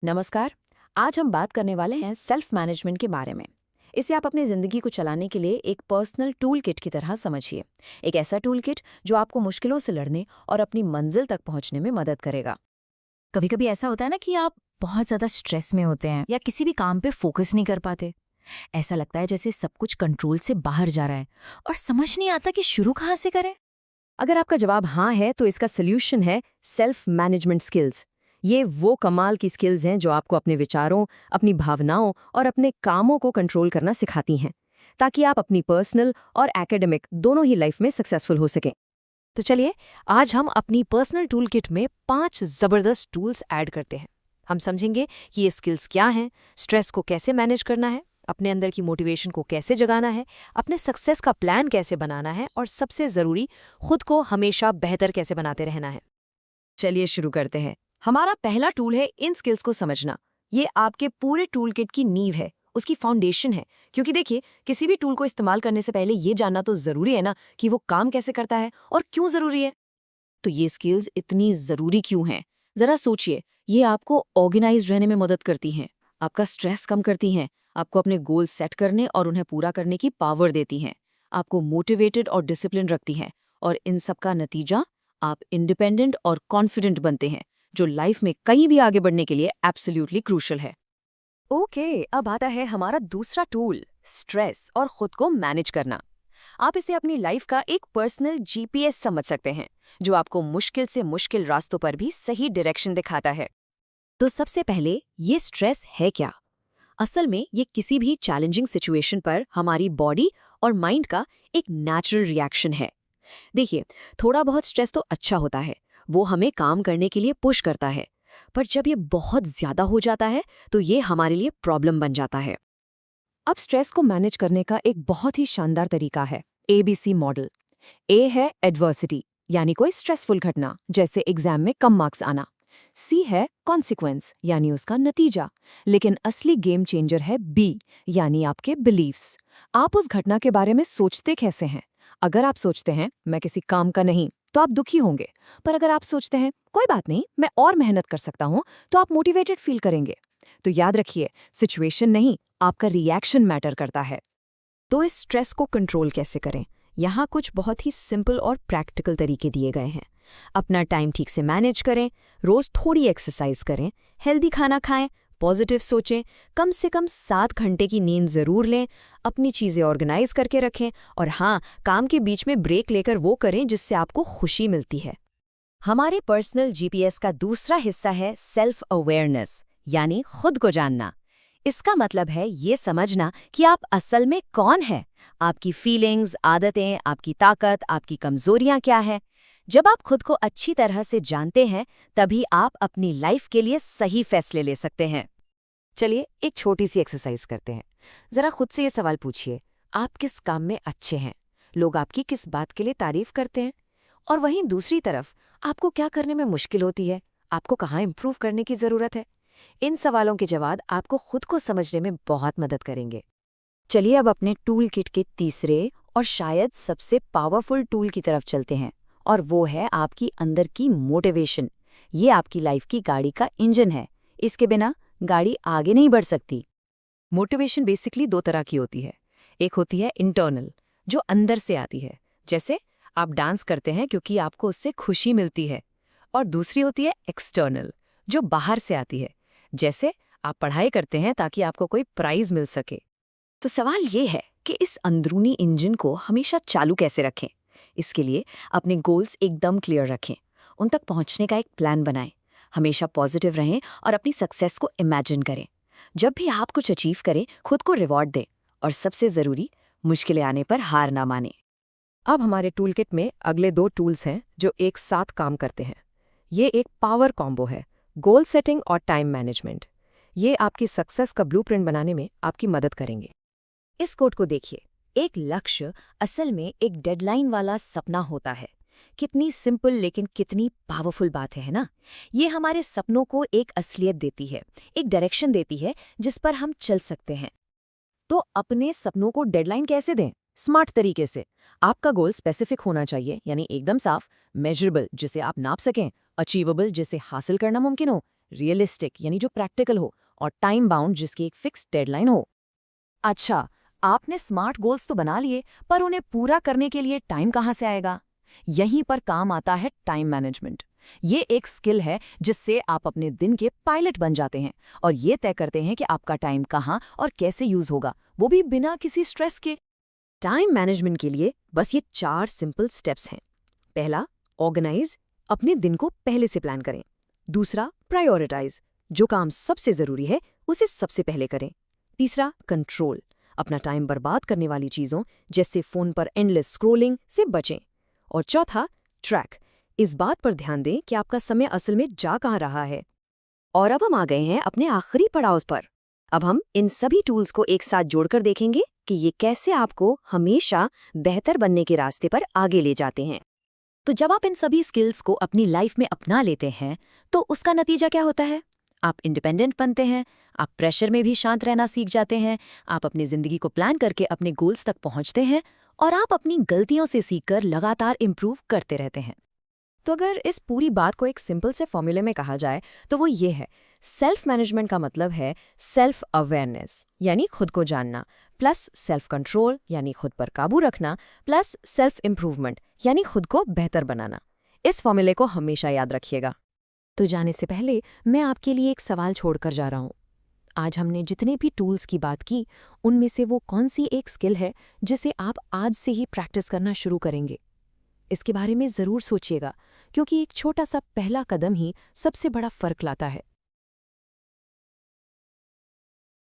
नमस्कार। आज हम बात करने वाले हैं सेल्फ मैनेजमेंट के बारे में। इसे आप अपनी ज़िंदगी को चलाने के लिए एक पर्सनल टूल किट की तरह समझिए। एक ऐसा टूल किट जो आपको मुश्किलों से लड़ने और अपनी मंजिल तक पहुंचने में मदद करेगा। कभी कभी ऐसा होता है ना कि आप बहुत ज़्यादा स्ट्रेस में होते हैं या किसी भी काम पे फोकस नहीं कर पाते। ऐसा लगता है जैसे सब कुछ कंट्रोल से बाहर जा रहा है और समझ नहीं आता कि शुरू कहाँ से करें। अगर आपका जवाब हाँ है तो इसका सोल्यूशन है सेल्फ मैनेजमेंट स्किल्स। ये वो कमाल की स्किल्स हैं जो आपको अपने विचारों, अपनी भावनाओं और अपने कामों को कंट्रोल करना सिखाती हैं, ताकि आप अपनी पर्सनल और एकेडमिक दोनों ही लाइफ में सक्सेसफुल हो सकें। तो चलिए, आज हम अपनी पर्सनल टूल किट में 5 ज़बरदस्त टूल्स ऐड करते हैं। हम समझेंगे कि ये स्किल्स क्या हैं, स्ट्रेस को कैसे मैनेज करना है, अपने अंदर की मोटिवेशन को कैसे जगाना है, अपने सक्सेस का प्लान कैसे बनाना है और सबसे ज़रूरी, खुद को हमेशा बेहतर कैसे बनाते रहना है। चलिए शुरू करते हैं। हमारा पहला टूल है इन स्किल्स को समझना। ये आपके पूरे टूल किट की नींव है, उसकी फाउंडेशन है। क्योंकि देखिए, किसी भी टूल को इस्तेमाल करने से पहले ये जानना तो ज़रूरी है ना कि वो काम कैसे करता है और क्यों ज़रूरी है। तो ये स्किल्स इतनी ज़रूरी क्यों हैं? ज़रा सोचिए। ये आपको ऑर्गेनाइज्ड रहने में मदद करती हैं, आपका स्ट्रेस कम करती हैं, आपको अपने गोल सेट करने और उन्हें पूरा करने की पावर देती हैं, आपको मोटिवेटेड और डिसिप्लिन रखती हैं, और इन सब का नतीजा, आप इंडिपेंडेंट और कॉन्फिडेंट बनते हैं, जो लाइफ में कहीं भी आगे बढ़ने के लिए एब्सोल्युटली क्रूशल है। ओके, अब आता है हमारा दूसरा टूल, स्ट्रेस और खुद को मैनेज करना। आप इसे अपनी लाइफ का एक पर्सनल जीपीएस समझ सकते हैं, जो आपको मुश्किल से मुश्किल रास्तों पर भी सही डायरेक्शन दिखाता है। तो सबसे पहले, ये स्ट्रेस है क्या? असल में ये किसी भी चैलेंजिंग सिचुएशन पर हमारी बॉडी और माइंड का एक नेचुरल रिएक्शन है। देखिए, थोड़ा बहुत स्ट्रेस तो अच्छा होता है, वो हमें काम करने के लिए पुश करता है। पर जब ये बहुत ज्यादा हो जाता है तो ये हमारे लिए प्रॉब्लम बन जाता है। अब स्ट्रेस को मैनेज करने का एक बहुत ही शानदार तरीका है, एबीसी मॉडल। ए है एडवर्सिटी, यानी कोई स्ट्रेसफुल घटना, जैसे एग्जाम में कम मार्क्स आना। सी है कॉन्सिक्वेंस, यानी उसका नतीजा। लेकिन असली गेम चेंजर है बी, यानी आपके बिलीव्स। आप उस घटना के बारे में सोचते कैसे हैं? अगर आप सोचते हैं मैं किसी काम का नहीं, तो आप दुखी होंगे। पर अगर आप सोचते हैं कोई बात नहीं, मैं और मेहनत कर सकता हूं, तो आप मोटिवेटेड फील करेंगे। तो याद रखिए, सिचुएशन नहीं, आपका रिएक्शन मैटर करता है। तो इस स्ट्रेस को कंट्रोल कैसे करें? यहाँ कुछ बहुत ही सिंपल और प्रैक्टिकल तरीके दिए गए हैं। अपना टाइम ठीक से मैनेज करें, रोज थोड़ी एक्सरसाइज करें, हेल्दी खाना खाएं, पॉजिटिव सोचें, कम से कम 7 घंटे की नींद जरूर लें, अपनी चीजें ऑर्गेनाइज करके रखें, और हाँ, काम के बीच में ब्रेक लेकर वो करें जिससे आपको खुशी मिलती है। हमारे पर्सनल जीपीएस का दूसरा हिस्सा है सेल्फ अवेयरनेस, यानी खुद को जानना। इसका मतलब है ये समझना कि आप असल में कौन हैं, आपकी फीलिंग्स, आदतें, आपकी ताकत, आपकी कमजोरियां क्या हैं। जब आप खुद को अच्छी तरह से जानते हैं, तभी आप अपनी लाइफ के लिए सही फैसले ले सकते हैं। चलिए, एक छोटी सी एक्सरसाइज करते हैं। जरा खुद से ये सवाल पूछिए, आप किस काम में अच्छे हैं? लोग आपकी किस बात के लिए तारीफ करते हैं? और वहीं दूसरी तरफ, आपको क्या करने में मुश्किल होती है? आपको कहाँ इम्प्रूव करने की ज़रूरत है? इन सवालों के जवाब आपको खुद को समझने में बहुत मदद करेंगे। चलिए, अब अपने टूल किट के तीसरे और शायद सबसे पावरफुल टूल की तरफ चलते हैं, और वो है आपकी अंदर की मोटिवेशन। ये आपकी लाइफ की गाड़ी का इंजन है। इसके बिना गाड़ी आगे नहीं बढ़ सकती। मोटिवेशन बेसिकली 2 तरह की होती है। एक होती है इंटरनल, जो अंदर से आती है, जैसे आप डांस करते हैं क्योंकि आपको उससे खुशी मिलती है। और दूसरी होती है एक्सटर्नल, जो बाहर से आती है, जैसे आप पढ़ाई करते हैं ताकि आपको कोई प्राइज मिल सके। तो सवाल ये है कि इस अंदरूनी इंजन को हमेशा चालू कैसे रखें। इसके लिए अपने गोल्स एकदम क्लियर रखें, उन तक पहुंचने का एक प्लान बनाएं, हमेशा पॉजिटिव रहें और अपनी सक्सेस को इमेजिन करें। जब भी आप कुछ अचीव करें, खुद को रिवॉर्ड दें, और सबसे ज़रूरी, मुश्किलें आने पर हार ना मानें। अब हमारे टूल किट में अगले 2 टूल्स हैं जो एक साथ काम करते हैं। ये एक पावर कॉम्बो है, गोल सेटिंग और टाइम मैनेजमेंट। ये आपकी सक्सेस का ब्लूप्रिंट बनाने में आपकी मदद करेंगे। इस कोट को देखिए, एक लक्ष्य असल में एक डेडलाइन वाला सपना होता है। कितनी सिंपल लेकिन कितनी पावरफुल बात है ना? ये हमारे सपनों को एक असलियत देती है, एक डायरेक्शन देती है जिस पर हम चल सकते हैं। तो अपने सपनों को डेडलाइन कैसे दें? स्मार्ट तरीके से। आपका गोल स्पेसिफिक होना चाहिए, यानी एकदम साफ, मेजरेबल जिसे आप नाप सकें, अचीवेबल जिसे हासिल करना मुमकिन हो, रियलिस्टिक यानी जो प्रैक्टिकल हो, और टाइम बाउंड जिसकी एक फिक्स डेडलाइन हो। अच्छा, आपने स्मार्ट गोल्स तो बना लिए, पर उन्हें पूरा करने के लिए टाइम कहाँ से आएगा? यहीं पर काम आता है टाइम मैनेजमेंट। ये एक स्किल है जिससे आप अपने दिन के पायलट बन जाते हैं और ये तय करते हैं कि आपका टाइम कहाँ और कैसे यूज होगा, वो भी बिना किसी स्ट्रेस के। टाइम मैनेजमेंट के लिए बस ये 4 सिंपल स्टेप्स हैं। पहला, ऑर्गेनाइज, अपने दिन को पहले से प्लान करें। दूसरा, प्रायोरिटाइज, जो काम सबसे जरूरी है उसे सबसे पहले करें। तीसरा, कंट्रोल, अपना टाइम बर्बाद करने वाली चीजों जैसे फोन पर एंडलेस स्क्रोलिंग से बचें। और चौथा, ट्रैक, इस बात पर ध्यान दें कि आपका समय असल में जा कहाँ रहा है। और अब हम आ गए हैं अपने आखिरी पड़ाव पर। अब हम इन सभी टूल्स को एक साथ जोड़कर देखेंगे कि ये कैसे आपको हमेशा बेहतर बनने के रास्ते पर आगे ले जाते हैं। तो जब आप इन सभी स्किल्स को अपनी लाइफ में अपना लेते हैं तो उसका नतीजा क्या होता है? आप इंडिपेंडेंट बनते हैं, आप प्रेशर में भी शांत रहना सीख जाते हैं, आप अपनी जिंदगी को प्लान करके अपने गोल्स तक पहुंचते हैं और आप अपनी गलतियों से सीखकर लगातार इम्प्रूव करते रहते हैं। तो अगर इस पूरी बात को एक सिंपल से फॉर्मूले में कहा जाए तो वो ये है, सेल्फ मैनेजमेंट का मतलब है सेल्फ अवेयरनेस यानी खुद को जानना, प्लस सेल्फ कंट्रोल यानी खुद पर काबू रखना, प्लस सेल्फ इम्प्रूवमेंट यानी खुद को बेहतर बनाना। इस फॉर्मूले को हमेशा याद रखिएगा। तो जाने से पहले मैं आपके लिए एक सवाल छोड़कर जा रहा हूँ। आज हमने जितने भी टूल्स की बात की, उनमें से वो कौन सी एक स्किल है जिसे आप आज से ही प्रैक्टिस करना शुरू करेंगे? इसके बारे में ज़रूर सोचिएगा, क्योंकि एक छोटा सा पहला कदम ही सबसे बड़ा फर्क लाता है।